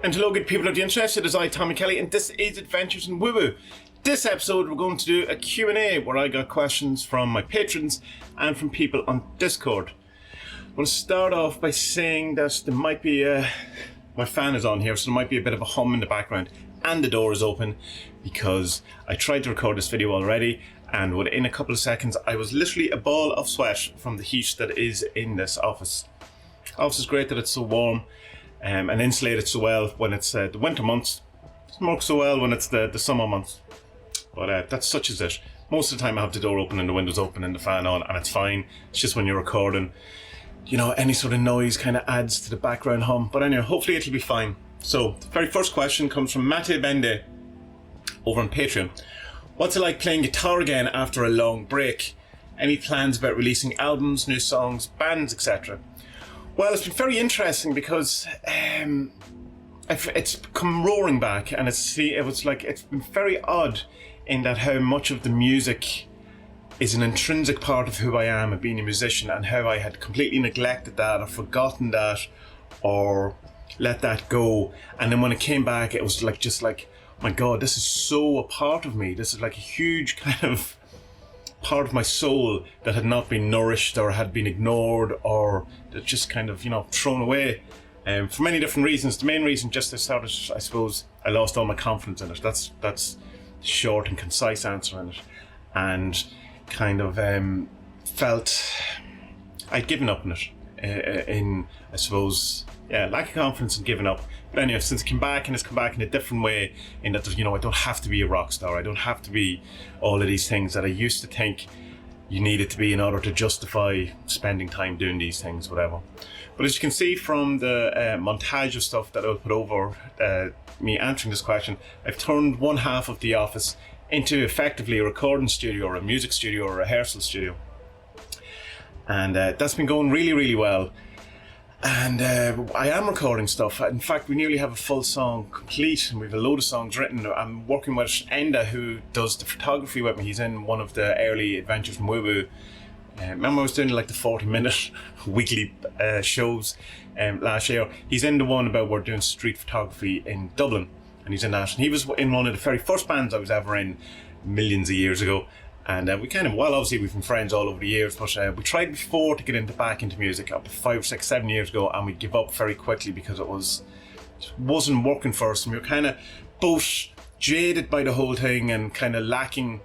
And hello good people of the internet, it is I, Tommy Kelly, and this is Adventures in Woo Woo. This episode we're going to do a Q&A where I got questions from my patrons and from people on Discord. I'm going to start off by saying that there might be my fan is on here, so there might be a bit of a hum in the background, and the door is open because I tried to record this video already, and within a couple of seconds I was literally a ball of sweat from the heat that is in this office. The office is great that it's so warm. And insulated so well when it's the winter months. It doesn't work so well when it's the summer months. But that's such as it. Most of the time I have the door open and the windows open and the fan on, and it's fine. It's just when you're recording, you know, any sort of noise kind of adds to the background hum. But anyway, hopefully it'll be fine. So the very first question comes from Mate Bende over on Patreon. What's it like playing guitar again after a long break? Any plans about releasing albums, new songs, bands, etc.? Well, it's been very interesting because it's come roaring back, and it's been very odd in that how much of the music is an intrinsic part of who I am, of being a musician, and how I had completely neglected that or forgotten that or let that go. And then when it came back, it was just like, oh my God, this is so a part of me. This is like a huge kind of part of my soul that had not been nourished or had been ignored or just kind of, you know, thrown away for many different reasons. The main reason just I suppose I lost all my confidence in it. That's the short and concise answer in it, and kind of felt I'd given up on it in I suppose, yeah, lack of confidence and giving up. But anyway, since it came back, and it's come back in a different way, in that, you know, I don't have to be a rock star. I don't have to be all of these things that I used to think you needed to be in order to justify spending time doing these things, whatever. But as you can see from the montage of stuff that I'll put over me answering this question, I've turned one half of the office into effectively a recording studio or a music studio or a rehearsal studio. And that's been going really, really well. And I am recording stuff. In fact, we nearly have a full song complete, and we have a load of songs written. I'm working with Enda, who does the photography with me. He's in one of the early Adventures from Woo Woo. Remember I was doing like the 40-minute weekly shows last year. He's in the one about we're doing street photography in Dublin, and he's in that. And he was in one of the very first bands I was ever in millions of years ago. And we kind of, well, obviously we've been friends all over the years, but we tried before to get back into music up to 5, 6, 7 years ago, and we give up very quickly because it wasn't working for us, and we were kind of both jaded by the whole thing and kind of lacking.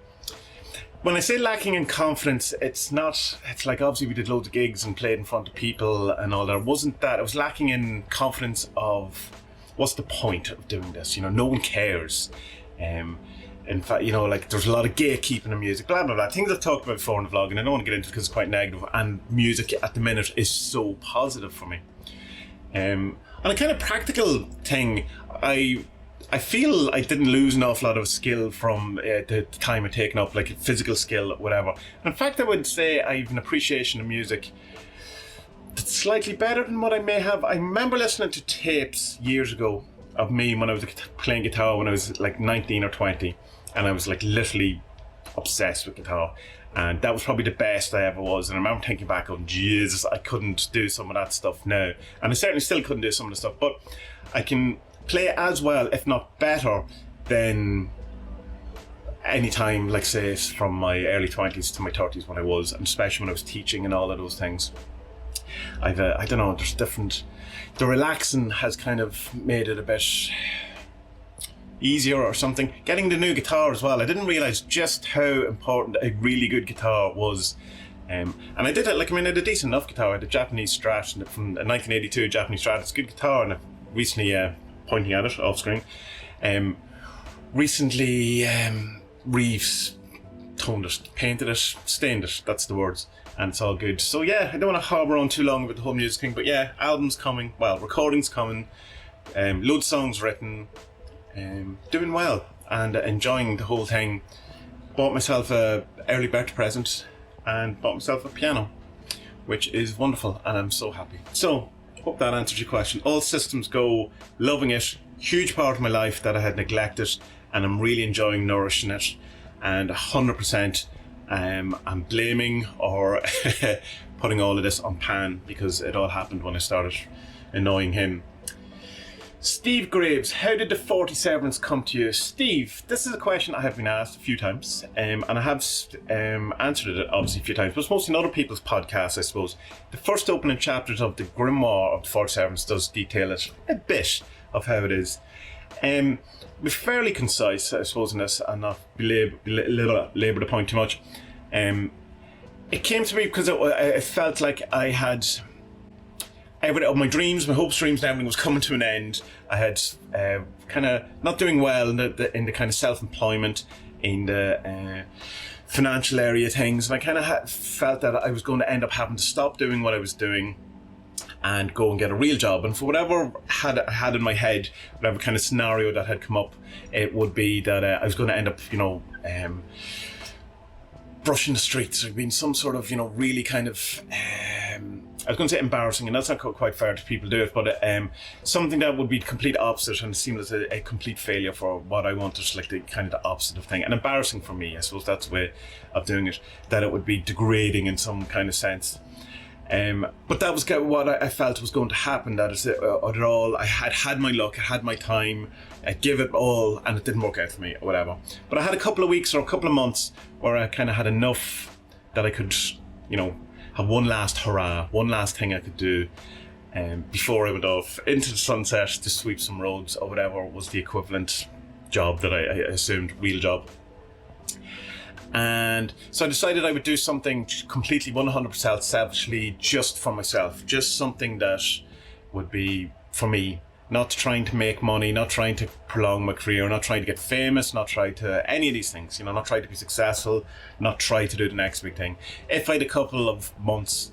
When I say lacking in confidence, it's like obviously we did loads of gigs and played in front of people and all that. It wasn't that. It was lacking in confidence of what's the point of doing this? You know, no one cares. In fact, you know, like there's a lot of gatekeeping in music, blah, blah, blah. Things I've talked about before in the vlog, and I don't want to get into it because it's quite negative, and music at the minute is so positive for me. On a kind of practical thing, I feel I didn't lose an awful lot of skill from the time I'd taken up, like physical skill, whatever. In fact, I would say I have an appreciation of music that's slightly better than what I may have. I remember listening to tapes years ago of me when I was playing guitar when I was like 19 or 20. And I was like literally obsessed with guitar, and that was probably the best I ever was. And I remember thinking back on, Jesus, I couldn't do some of that stuff now, and I certainly still couldn't do some of the stuff, but I can play as well, if not better, than any time, like say from my early 20s to my 30s when I was, and especially when I was teaching and all of those things. I don't know, there's different. The relaxing has kind of made it a bit easier or something. Getting the new guitar as well, I didn't realise just how important a really good guitar was. And I did it, like, I mean, I had a decent enough guitar. I had a Japanese Strat from a 1982 Japanese Strat. It's a good guitar, and I've recently, pointing at it off screen, recently toned it, painted it, stained it, that's the words, and it's all good. So yeah, I don't want to harbour on too long about the whole music thing, but yeah, albums coming, well, recordings coming, loads of songs written, doing well and enjoying the whole thing. Bought myself a early birthday present and bought myself a piano, which is wonderful, and I'm so happy. So hope that answers your question. All systems go, loving it, huge part of my life that I had neglected, and I'm really enjoying nourishing it, and 100% I'm blaming or putting all of this on Pan, because it all happened when I started annoying him. Steve Graves, how did the 40 Severance come to you? Steve, this is a question I have been asked a few times, and I have answered it obviously a few times, but it's mostly in other people's podcasts, I suppose. The first opening chapters of the Grimoire of the 40 Severance does detail it a bit of how it is. We're fairly concise, I suppose, in this, and not labour the point too much. It came to me because I felt like I had my dreams, my hopes, dreams, and everything was coming to an end. I had kind of not doing well in the kind of self-employment, in the financial area of things, and I kind of felt that I was going to end up having to stop doing what I was doing and go and get a real job. And for whatever I had in my head, whatever kind of scenario that had come up, it would be that I was going to end up, brushing the streets, or being some sort of, really kind of, I was going to say embarrassing, and that's not quite fair to people do it, but something that would be the complete opposite and seem as a complete failure for what I wanted, like the kind of the opposite of thing, and embarrassing for me, I suppose that's the way of doing it, that it would be degrading in some kind of sense. But that was what I felt was going to happen, that is all, I had my luck, I had my time, I gave it all, and it didn't work out for me, or whatever. But I had a couple of weeks or a couple of months where I kind of had enough that I could, have one last hurrah, one last thing I could do before I went off into the sunset to sweep some roads, or whatever was the equivalent job that I assumed, real job. And so I decided I would do something completely 100% selfishly, just for myself, just something that would be for me, not trying to make money, not trying to prolong my career, not trying to get famous, not try to any of these things, not try to be successful, not try to do the next big thing. If I had a couple of months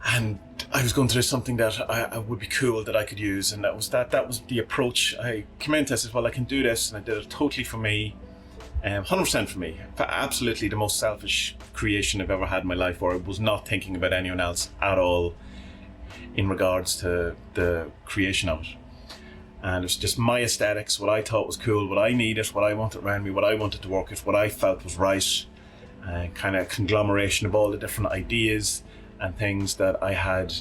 and I was going to do something that I would be cool, that I could use, and that was the approach I came into this, as well, I can do this, and I did it totally for me. 100% for me. Absolutely the most selfish creation I've ever had in my life, where I was not thinking about anyone else at all in regards to the creation of it. And it was just my aesthetics, what I thought was cool, what I needed, what I wanted around me, what I wanted to work with, what I felt was right, kind of conglomeration of all the different ideas and things that I had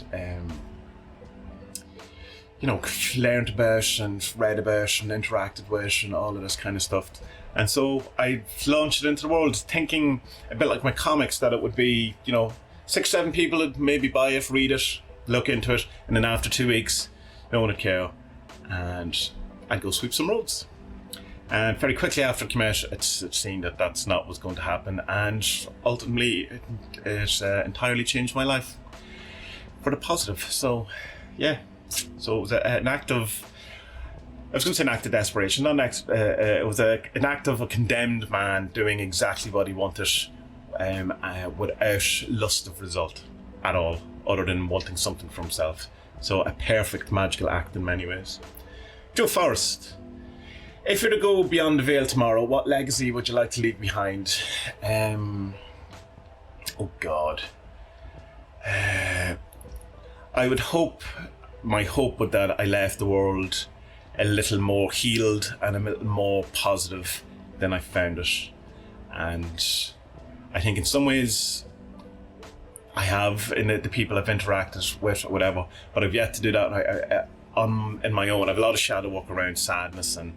learned about and read about and interacted with and all of this kind of stuff. And so I launched it into the world, thinking a bit like my comics, that it would be, 6-7 people would maybe buy it, read it, look into it, and then after 2 weeks, no one would care, and I'd go sweep some roads. And very quickly after it came out, it seemed that that's not what was going to happen, and ultimately it entirely changed my life for the positive. So, yeah. So it was an act of, I was going to say an act of desperation, not an act, it was an act of a condemned man doing exactly what he wanted without lust of result at all, other than wanting something for himself. So a perfect magical act in many ways. Joe Forrest, if you were to go beyond the veil tomorrow, what legacy would you like to leave behind? Oh God. I would hope, my hope would that I left the world a little more healed and a little more positive than I found it. And I think in some ways I have, in the people I've interacted with or whatever, but I've yet to do that in my own. I have a lot of shadow work around sadness and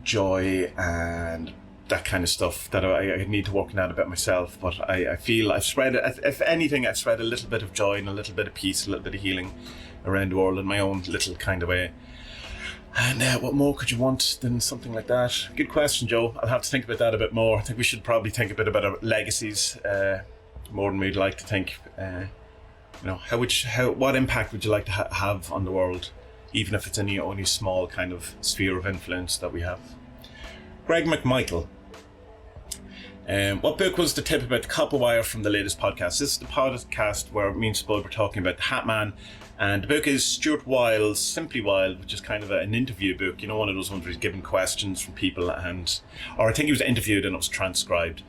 joy and that kind of stuff that I need to work on that a bit myself. But I feel I've spread, if anything, I've spread a little bit of joy and a little bit of peace, a little bit of healing around the world in my own little kind of way. And what more could you want than something like that? Good question, Joe. I'll have to think about that a bit more. I think we should probably think a bit about our legacies more than we'd like to think. What impact would you like to have on the world, even if it's any only small kind of sphere of influence that we have? Greg McMichael. What book was the tip about the Copperwire from the latest podcast? This is the podcast where me and Spud were talking about the Hat Man, and the book is Stuart Wilde's Simply Wild, which is kind of an interview book, one of those ones where he's given questions from people, or I think he was interviewed and it was transcribed,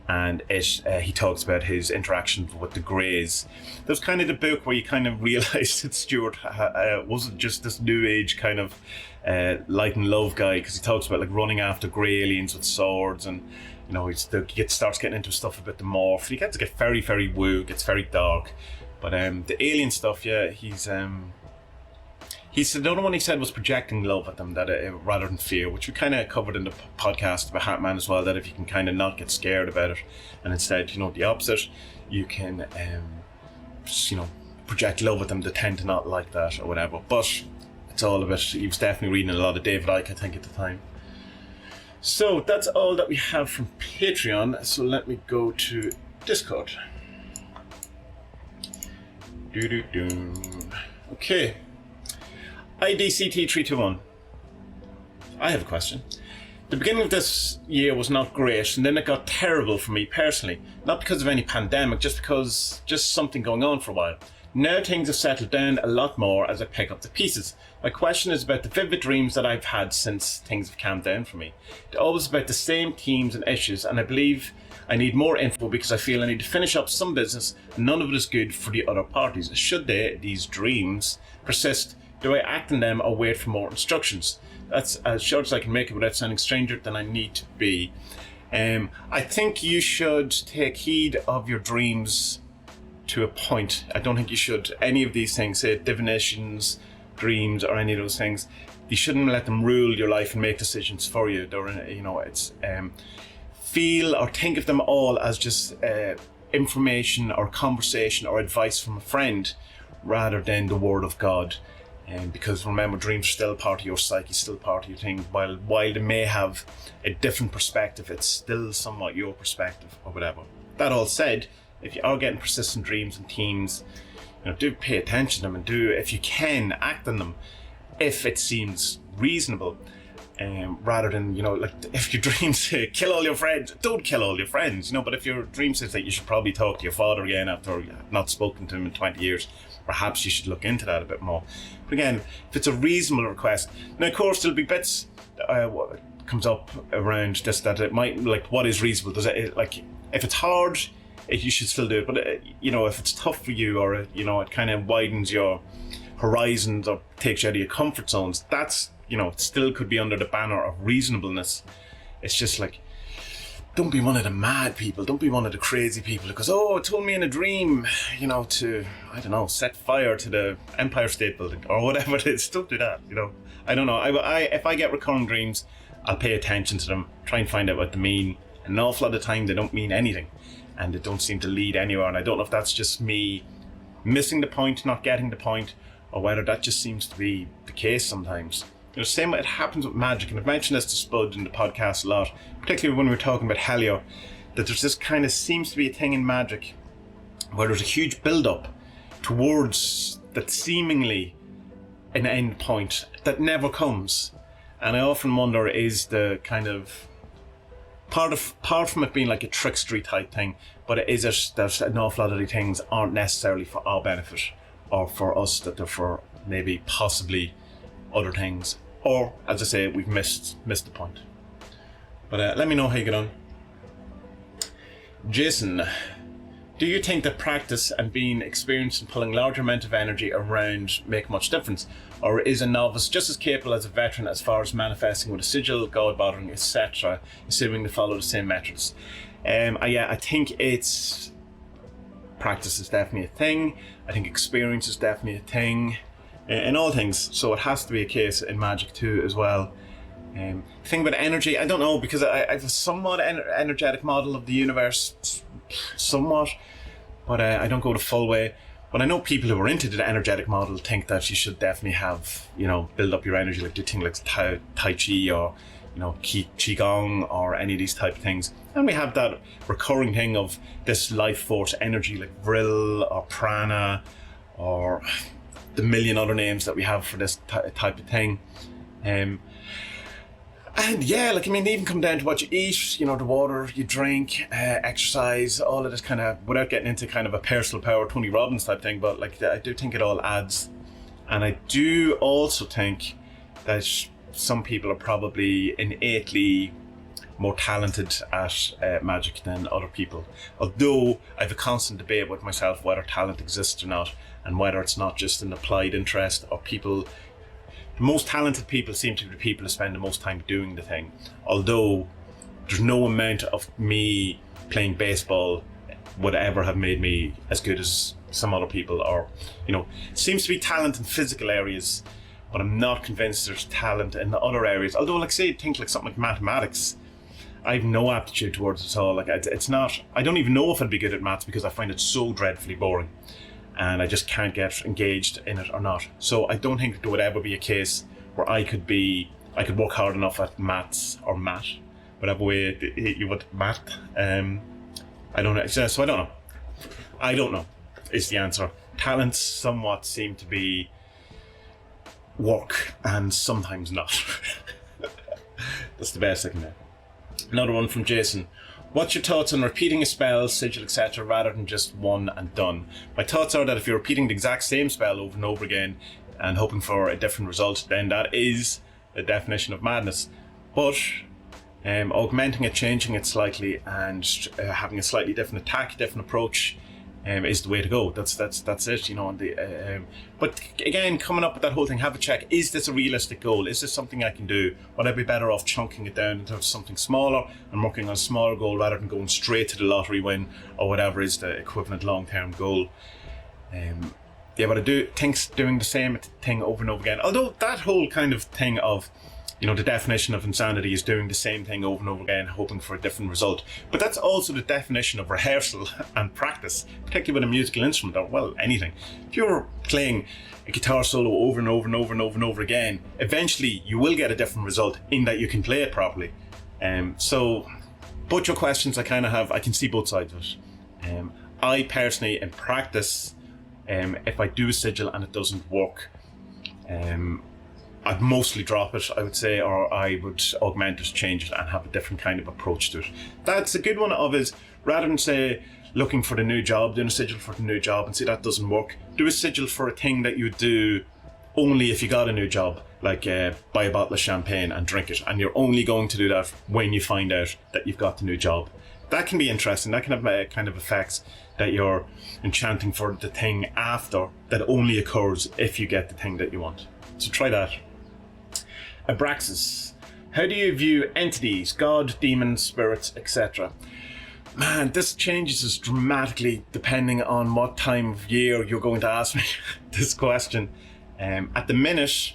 and he talks about his interactions with the Greys. There's kind of the book where you kind of realised that Stuart wasn't just this new age kind of light and love guy, because he talks about like running after grey aliens with swords, and he starts getting into stuff about the morph. He gets to get very, very woo, gets very dark. But the alien stuff, yeah, he's He said the other one he said was projecting love at them, that rather than fear, which we kind of covered in the podcast about Heartman as well, that if you can kind of not get scared about it and instead, the opposite, you can, project love at them. They tend to not like that or whatever. But it's all a bit, he was definitely reading a lot of David Icke, I think, at the time. So that's all that we have from Patreon. So let me go to Discord. Okay. IDCT321. I have a question. The beginning of this year was not great, and then it got terrible for me personally. Not because of any pandemic, just something going on for a while. Now things have settled down a lot more as I pick up the pieces. My question is about the vivid dreams that I've had since things have calmed down for me. They're always about the same themes and issues, and I believe I need more info because I feel I need to finish up some business, and none of it is good for the other parties. Should these dreams, persist? Do I act on them or wait for more instructions? That's as short as I can make it without sounding stranger than I need to be. I think you should take heed of your dreams to a point. I don't think you should, any of these things, say divinations, dreams, or any of those things, you shouldn't let them rule your life and make decisions for you. It's feel or think of them all as just information or conversation or advice from a friend rather than the word of God. Because remember, dreams are still part of your psyche, still part of your thing. While they may have a different perspective, it's still somewhat your perspective or whatever. That all said, if you are getting persistent dreams and themes, do pay attention to them and do, if you can, act on them if it seems reasonable. Rather than, if your dreams say kill all your friends, don't kill all your friends, but if your dream says that you should probably talk to your father again after you have not spoken to him in 20 years, perhaps you should look into that a bit more. But again, if it's a reasonable request, now of course there'll be bits comes up around just that it might, what is reasonable? Does it, if it's hard, you should still do it, but if it's tough for you, or it kind of widens your horizons or takes you out of your comfort zones, that's it still could be under the banner of reasonableness. It's just don't be one of the mad people, don't be one of the crazy people who goes, it told me in a dream, to, I don't know, set fire to the Empire State Building or whatever it is. Don't do that, I don't know. If I get recurring dreams, I'll pay attention to them, try and find out what they mean. An awful lot of the time they don't mean anything and they don't seem to lead anywhere, and I don't know if that's just me missing the point, not getting the point, or whether that just seems to be the case sometimes. Same way it happens with magic, and I've mentioned this to Spud in the podcast a lot, particularly when we were talking about Helio, that there's this kind of seems to be a thing in magic where there's a huge build-up towards that seemingly an end point that never comes. And I often wonder, is the kind of part from it being like a trickstery type thing, but is it that an awful lot of the things aren't necessarily for our benefit or for us, that they're for maybe possibly other things, or as I say, we've missed the point. But let me know how you get on. Jason, do you think that practice and being experienced in pulling larger amount of energy around make much difference, or is a novice just as capable as a veteran as far as manifesting with a sigil, god bothering, etc., assuming to follow the same methods? I think it's practice is definitely a thing. I think experience is definitely a thing. In all things, so it has to be a case in magic too as well. The thing about energy, I don't know, because I have a somewhat energetic model of the universe, somewhat, but I don't go the full way. But I know people who are into the energetic model think that you should definitely have, build up your energy, do things like Tai Chi or, Qigong or any of these type of things. And we have that recurring thing of this life force energy like Vril or Prana or the million other names that we have for this type of thing. And yeah, they even come down to what you eat, the water you drink, exercise, all of this kind of, without getting into kind of a personal power, Tony Robbins type thing, but I do think it all adds. And I do also think that some people are probably innately more talented at magic than other people. Although I have a constant debate with myself whether talent exists or not, and whether it's not just an applied interest, or people, the most talented people seem to be the people who spend the most time doing the thing. Although there's no amount of me playing baseball would ever have made me as good as some other people, or, it seems to be talent in physical areas but I'm not convinced there's talent in the other areas. Although, like say, think like something like mathematics, I have no aptitude towards it at all. Like it's not. I don't even know if I'd be good at maths because I find it so dreadfully boring, and I just can't get engaged in it or not. So I don't think there would ever be a case where I could work hard enough at maths or math, whatever way you would math. I don't know. So I don't know. I don't know is the answer. Talents somewhat seem to be work and sometimes not. That's the best I can do. Another one from Jason. What's your thoughts on repeating a spell, sigil, etc. rather than just one and done? My thoughts are that if you're repeating the exact same spell over and over again and hoping for a different result, then that is the definition of madness. But augmenting it, changing it slightly, and having a slightly different attack, different approach is the way to go. That's it, you know. But again, coming up with that whole thing, have a check. Is this a realistic goal? Is this something I can do? Would I be better off chunking it down into something smaller and working on a smaller goal rather than going straight to the lottery win or whatever is the equivalent long-term goal? Yeah, but I do think doing the same thing over and over again. Although that whole kind of thing of, you know, the definition of insanity is doing the same thing over and over again, hoping for a different result. But that's also the definition of rehearsal and practice, particularly with a musical instrument or, well, anything. If you're playing a guitar solo over and over and over and over and over again, eventually you will get a different result in that you can play it properly. So, both your questions I can see both sides of it. I personally, in practice, if I do a sigil and it doesn't work, I'd mostly drop it, I would say, or I would augment it, change it, and have a different kind of approach to it. That's a good one of is, rather than say, looking for the new job, doing a sigil for the new job and see that doesn't work, do a sigil for a thing that you would do only if you got a new job, like buy a bottle of champagne and drink it, and you're only going to do that when you find out that you've got the new job. That can be interesting. That can have kind of effects that you're enchanting for the thing after that only occurs if you get the thing that you want. So try that. Abraxas. How do you view entities, god, demons, spirits, etc.? Man, this changes us dramatically depending on what time of year you're going to ask me this question. At the minute,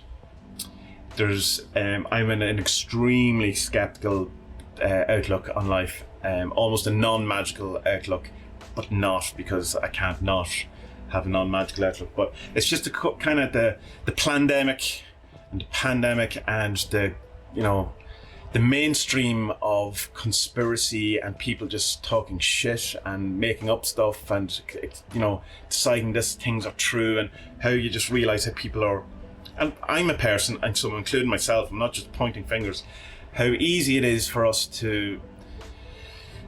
I'm in an extremely skeptical outlook on life, almost a non-magical outlook, but not because I can't not have a non-magical outlook. But it's just kind of the pandemic and the pandemic and the mainstream of conspiracy and people just talking shit and making up stuff and, you know, deciding things are true, and how you just realize how people are, and I'm a person, and so I'm including myself, I'm not just pointing fingers, how easy it is for us to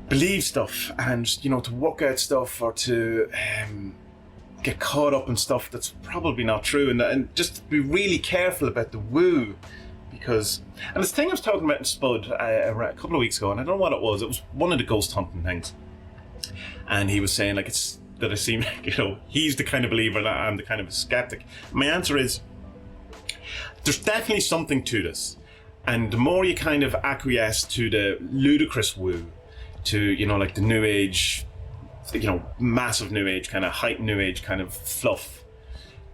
believe stuff and, you know, to work out stuff or to get caught up in stuff that's probably not true, and just be really careful about the woo, because, and this thing I was talking about in Spud a couple of weeks ago, and I don't know what it was one of the ghost hunting things, and he was saying like it's that I seem like, you know, he's the kind of believer and I'm the kind of a skeptic. My answer is there's definitely something to this, and the more you kind of acquiesce to the ludicrous woo, to, you know, like the new age, you know, massive new age, kind of heightened new age kind of fluff,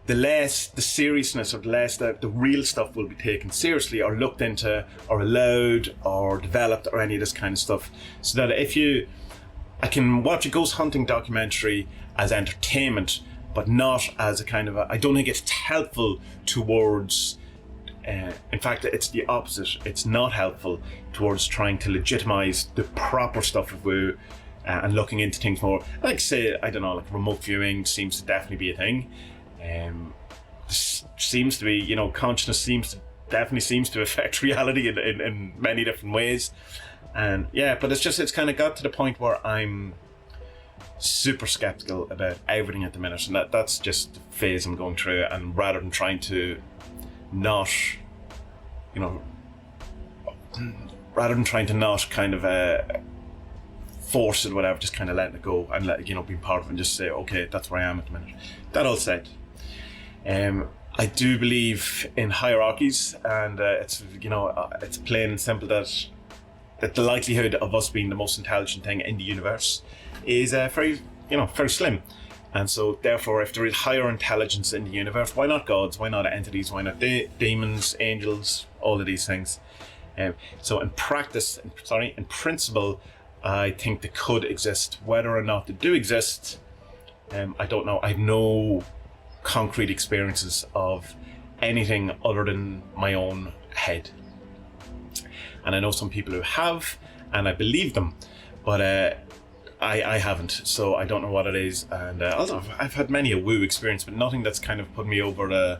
the less the seriousness, or the less the real stuff will be taken seriously or looked into or allowed or developed or any of this kind of stuff. So that I can watch a ghost hunting documentary as entertainment, but not as a kind of I don't think it's helpful towards, in fact, it's the opposite. It's not helpful towards trying to legitimize the proper stuff of woo, and looking into things more. Like, say, I don't know, like remote viewing seems to definitely be a thing. Seems to be, you know, consciousness definitely seems to affect reality in many different ways. And yeah, but it's kind of got to the point where I'm super skeptical about everything at the minute, and that's just the phase I'm going through. And rather than trying to not, you know, kind of force it or whatever, just kind of letting it go and let, you know, being part of it and just say, okay, that's where I am at the minute. That all said, I do believe in hierarchies, and it's, you know, it's plain and simple that the likelihood of us being the most intelligent thing in the universe is very slim. And so therefore, if there is higher intelligence in the universe, why not gods, why not entities, why not demons, angels, all of these things. So in principle, I think they could exist. Whether or not they do exist, I don't know. I have no concrete experiences of anything other than my own head. And I know some people who have, and I believe them, but I haven't, so I don't know what it is. And although I've had many a woo experience, but nothing that's kind of put me over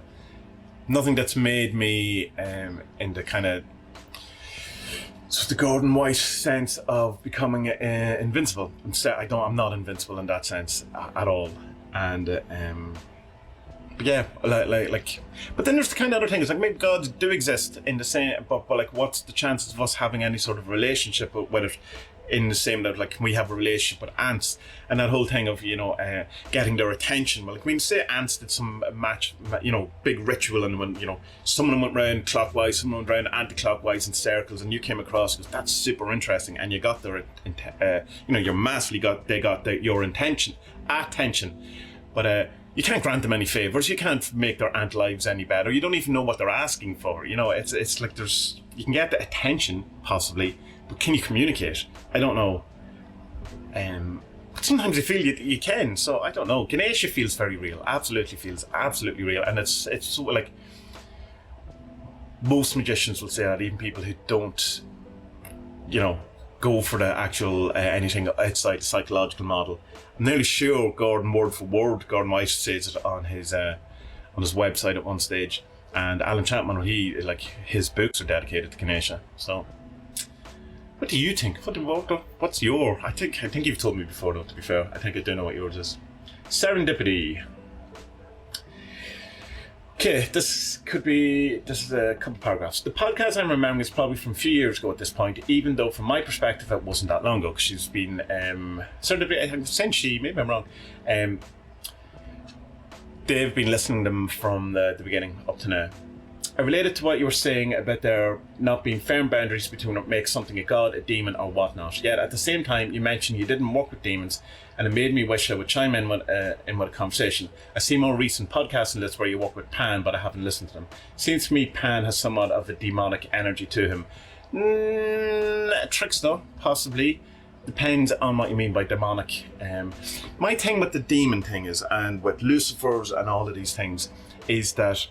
nothing that's made me into kind of the Gordon White sense of becoming invincible. I'm not invincible in that sense at all. And but yeah, like, but then there's the kind of other things, like maybe gods do exist in the same, but like, what's the chances of us having any sort of relationship with it? In the same that, like, we have a relationship with ants, and that whole thing of, you know, getting their attention. Well, like, we say ants did some big ritual, and when, you know, someone went round clockwise, someone went round anti-clockwise in circles, and you came across, because that's super interesting, and you got their, they got your attention, but you can't grant them any favors. You can't make their ant lives any better. You don't even know what they're asking for. You know, it's like you can get the attention possibly, but can you communicate? I don't know. But sometimes I feel you can. So I don't know. Ganesha feels very real. Feels absolutely real, and it's so, like, most magicians will say that, even people who don't, you know, go for the actual anything outside the psychological model. I'm nearly sure Gordon, word for word, Gordon White says it on his website at one stage, and Alan Chapman, his books are dedicated to Ganesha. So, what do you think? What's your? I think you've told me before, though. To be fair, I think I do know what yours is. Serendipity. Okay, this is a couple of paragraphs. The podcast I'm remembering is probably from a few years ago at this point, even though from my perspective it wasn't that long ago, because she's been maybe I'm wrong. They've been listening to them from the beginning up to now. I related to what you were saying about there not being firm boundaries between what makes something a god, a demon, or whatnot. Yet at the same time, you mentioned you didn't work with demons, and it made me wish I would chime in with a conversation. I see more recent podcasts lists where you work with Pan, but I haven't listened to them. Seems to me Pan has somewhat of a demonic energy to him. Trickster, possibly. Depends on what you mean by demonic. My thing with the demon thing is, and with Lucifers and all of these things, is that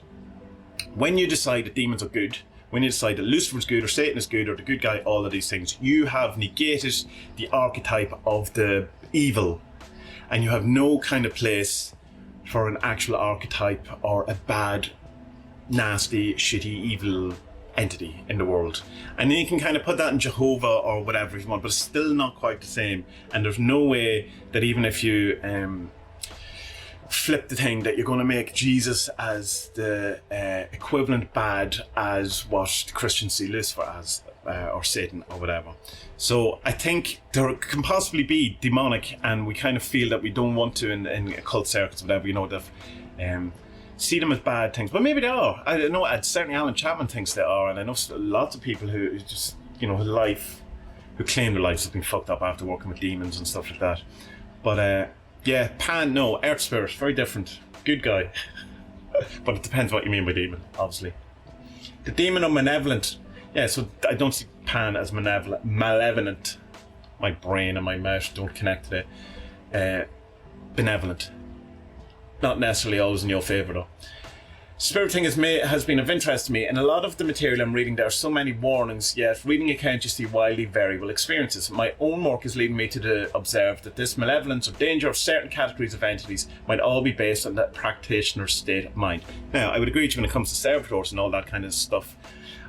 when you decide that demons are good, when you decide that Lucifer's good, or Satan is good, or the good guy, all of these things, you have negated the archetype of the evil, and you have no kind of place for an actual archetype or a bad, nasty, shitty, evil entity in the world. And then you can kind of put that in Jehovah or whatever you want, but it's still not quite the same. And there's no way that even if you flip the thing, that you're going to make Jesus as the equivalent bad as what the Christians see Lucifer as, or Satan or whatever. So I think there can possibly be demonic, and we kind of feel that we don't want to in occult circuits or whatever, you know, that see them as bad things, but maybe they are. I don't know, certainly Alan Chapman thinks they are, and I know lots of people who just, you know, who claim their lives have been fucked up after working with demons and stuff like that. But yeah, Pan, no, Earth Spirit, very different. Good guy. But it depends what you mean by demon, obviously. The demon or malevolent. Yeah, so I don't see Pan as malevolent. My brain and my mouth don't connect to it. Benevolent. Not necessarily always in your favour, though. Spirit thing has been of interest to me. In a lot of the material I'm reading, there are so many warnings, yet reading accounts you see wildly variable experiences. My own work is leading me to observe that this malevolence or danger of certain categories of entities might all be based on that practitioner's state of mind. Now, I would agree with you when it comes to servitors and all that kind of stuff,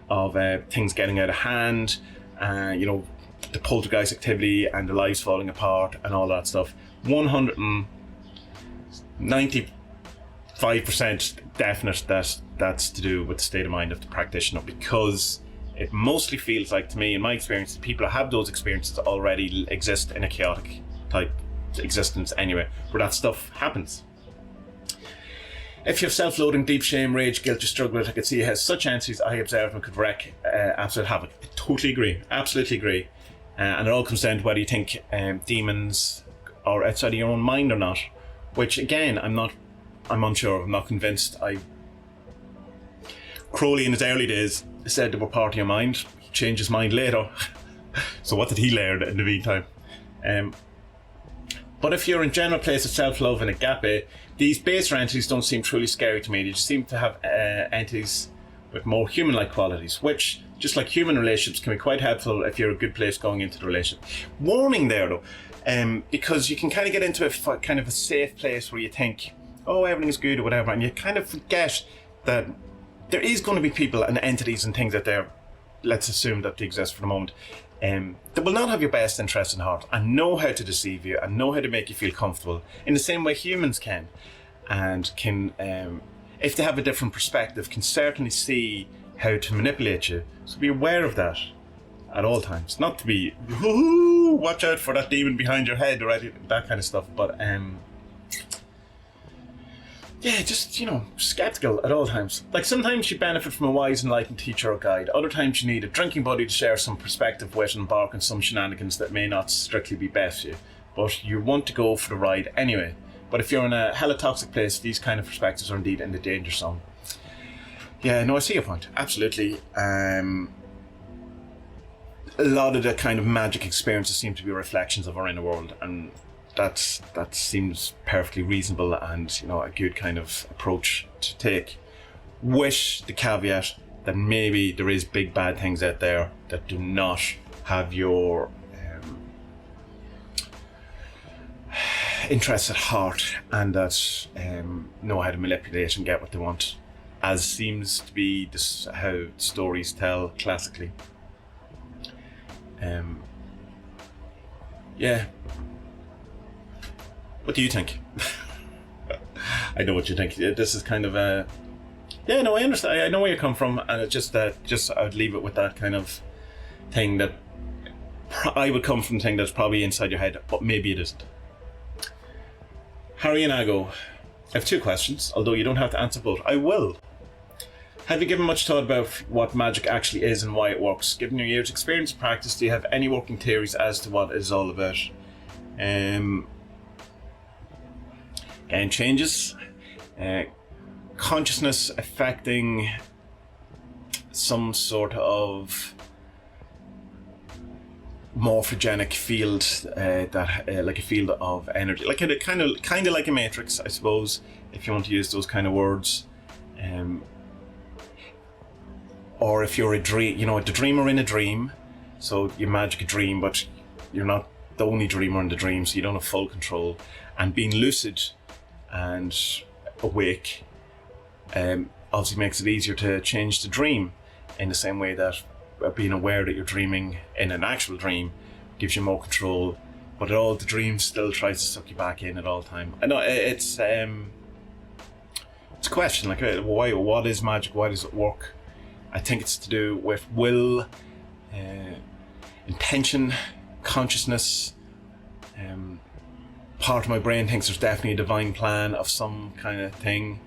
of things getting out of hand, you know, the poltergeist activity and the lives falling apart and all that stuff. 195% definite that that's to do with the state of mind of the practitioner, because it mostly feels like, to me, in my experience, that people who have those experiences already exist in a chaotic type existence anyway, where that stuff happens. If you have self-loathing, deep shame, rage, guilt you struggle with, I could see how such entities I observed and could wreak absolute havoc. I totally agree, absolutely agree. And it all comes down to whether you think demons are outside of your own mind or not, which again, I'm unsure, I'm not convinced. Crowley in his early days said they were part of your mind. He changed his mind later. So what did he learn in the meantime? But if you're in general place of self-love and agape, these baser entities don't seem truly scary to me. They just seem to have entities with more human-like qualities, which, just like human relationships, can be quite helpful if you're a good place going into the relationship. Warning there though, because you can kind of get into a kind of a safe place where you think, oh, everything's good or whatever, and you kind of forget that there is going to be people and entities and things out there, let's assume that they exist for the moment, that will not have your best interest in heart and know how to deceive you and know how to make you feel comfortable in the same way humans can, and can, if they have a different perspective, can certainly see how to manipulate you. So be aware of that at all times. Not to be, watch out for that demon behind your head or that kind of stuff, but yeah, just, skeptical at all times. Like, sometimes you benefit from a wise, enlightened teacher or guide. Other times you need a drinking buddy to share some perspective with and embark on some shenanigans that may not strictly be best for you. But you want to go for the ride anyway. But if you're in a hella toxic place, these kind of perspectives are indeed in the danger zone. Yeah, no, I see your point. Absolutely. A lot of the kind of magic experiences seem to be reflections of our inner world, and that seems perfectly reasonable and, a good kind of approach to take, with the caveat that maybe there is big bad things out there that do not have your interests at heart, and that know how to manipulate and get what they want, as seems to be how stories tell classically. Yeah. What do you think? I know what you think. This is kind of a... Yeah, no, I understand. I know where you come from, and it's just that, I'd leave it with that kind of thing that I would come from, thing that's probably inside your head, but maybe it isn't. Harry and Ago, I have 2 questions, although you don't have to answer both. I will. Have you given much thought about what magic actually is and why it works? Given your years' experience and practice, do you have any working theories as to what it is all about? And changes, consciousness affecting some sort of morphogenic field, like a field of energy, like a kind of like a matrix, I suppose, if you want to use those kind of words. Or if you're a dream, the dreamer in a dream, so you magic a dream, but you're not the only dreamer in the dream, so you don't have full control. And being lucid and awake obviously makes it easier to change the dream, in the same way that being aware that you're dreaming in an actual dream gives you more control, but the dream still tries to suck you back in at all time. I know it's a question, like, why? What is magic? Why does it work? I think it's to do with will, intention, consciousness. Part of my brain thinks there's definitely a divine plan of some kind of thing.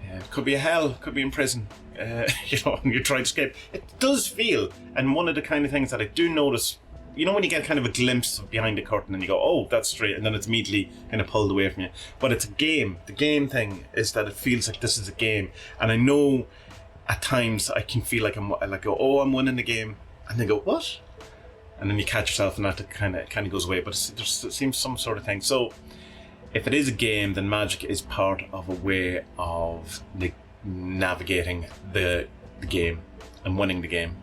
It could be a hell, could be in prison, and you try to escape. It does feel, and one of the kind of things that I do notice, when you get kind of a glimpse of behind the curtain and you go, oh, that's straight, and then it's immediately kind of pulled away from you. But it's a game. The game thing is that it feels like this is a game, and I know at times I can feel like I'm winning the game, and then go, what? And then you catch yourself, and that kind of goes away. But there seems some sort of thing. So if it is a game, then magic is part of a way of navigating the game and winning the game.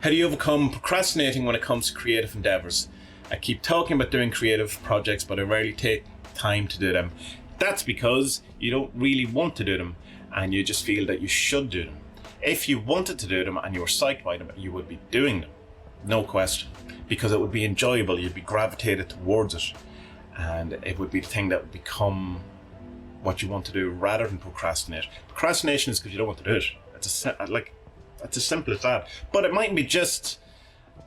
How do you overcome procrastinating when it comes to creative endeavors? I keep talking about doing creative projects, but I rarely take time to do them. That's because you don't really want to do them, and you just feel that you should do them. If you wanted to do them and you were psyched by them, you would be doing them. No question. Because it would be enjoyable, you'd be gravitated towards it, and it would be the thing that would become what you want to do rather than procrastinate. Procrastination is because you don't want to do it. It's as simple as that. But it mightn't be just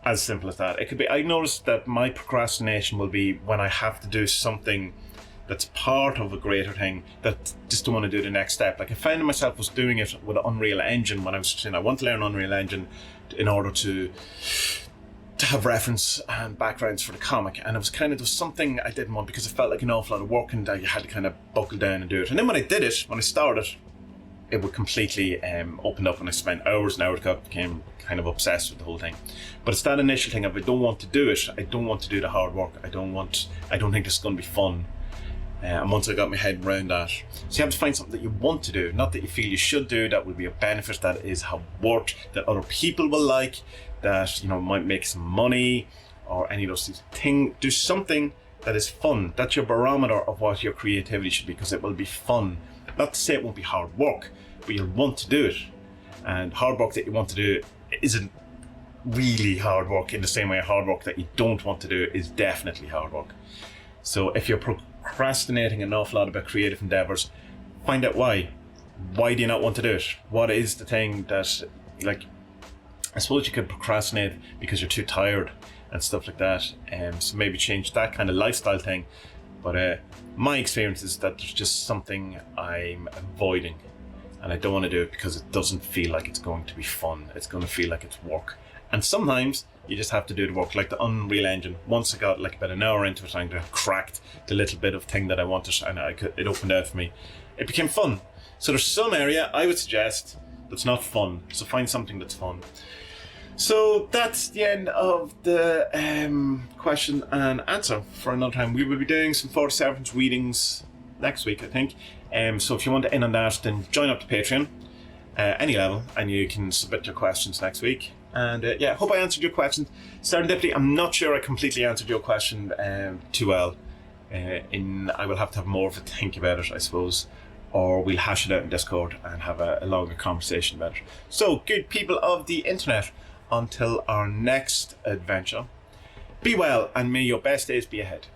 as simple as that. It could be, I noticed that my procrastination will be when I have to do something that's part of a greater thing, that just don't want to do the next step. Like, I found myself was doing it with Unreal Engine when I was saying I want to learn Unreal Engine in order to to have reference and backgrounds for the comic, and it was kind of, there was something I didn't want because it felt like an awful lot of work and I had to kind of buckle down and do it. And then when I did it, when I started, it would completely open up, and I spent hours and hours, became kind of obsessed with the whole thing. But it's that initial thing of, I don't want to do it, I don't want to do the hard work, I don't think this is going to be fun. And once I got my head around that, so you have to find something that you want to do, not that you feel you should do, that will be a benefit, that is how work, that other people will like, that, you know, might make some money, or any of those things. Do something that is fun. That's your barometer of what your creativity should be, because it will be fun. Not to say it won't be hard work, but you'll want to do it. And hard work that you want to do isn't really hard work in the same way hard work that you don't want to do is definitely hard work. So if you're procrastinating an awful lot about creative endeavors, find out why. Why do you not want to do it? What is the thing that, like, I suppose you could procrastinate because you're too tired and stuff like that. So maybe change that kind of lifestyle thing. But my experience is that there's just something I'm avoiding, and I don't want to do it because it doesn't feel like it's going to be fun. It's going to feel like it's work. And sometimes you just have to do the work, like the Unreal Engine. Once I got like about an hour into it, I cracked the little bit of thing that I wanted, and it opened out for me. It became fun. So there's some area I would suggest that's not fun. So find something that's fun. So that's the end of the question and answer for another time. We will be doing some 47th readings next week, I think. So if you want to in on that, then join up to Patreon, any level, and you can submit your questions next week. And yeah, hope I answered your questions. Serendipity, I'm not sure I completely answered your question too well. I will have to have more of a think about it, I suppose, or we'll hash it out in Discord and have a longer conversation about it. So, good people of the internet, until our next adventure, be well, and may your best days be ahead.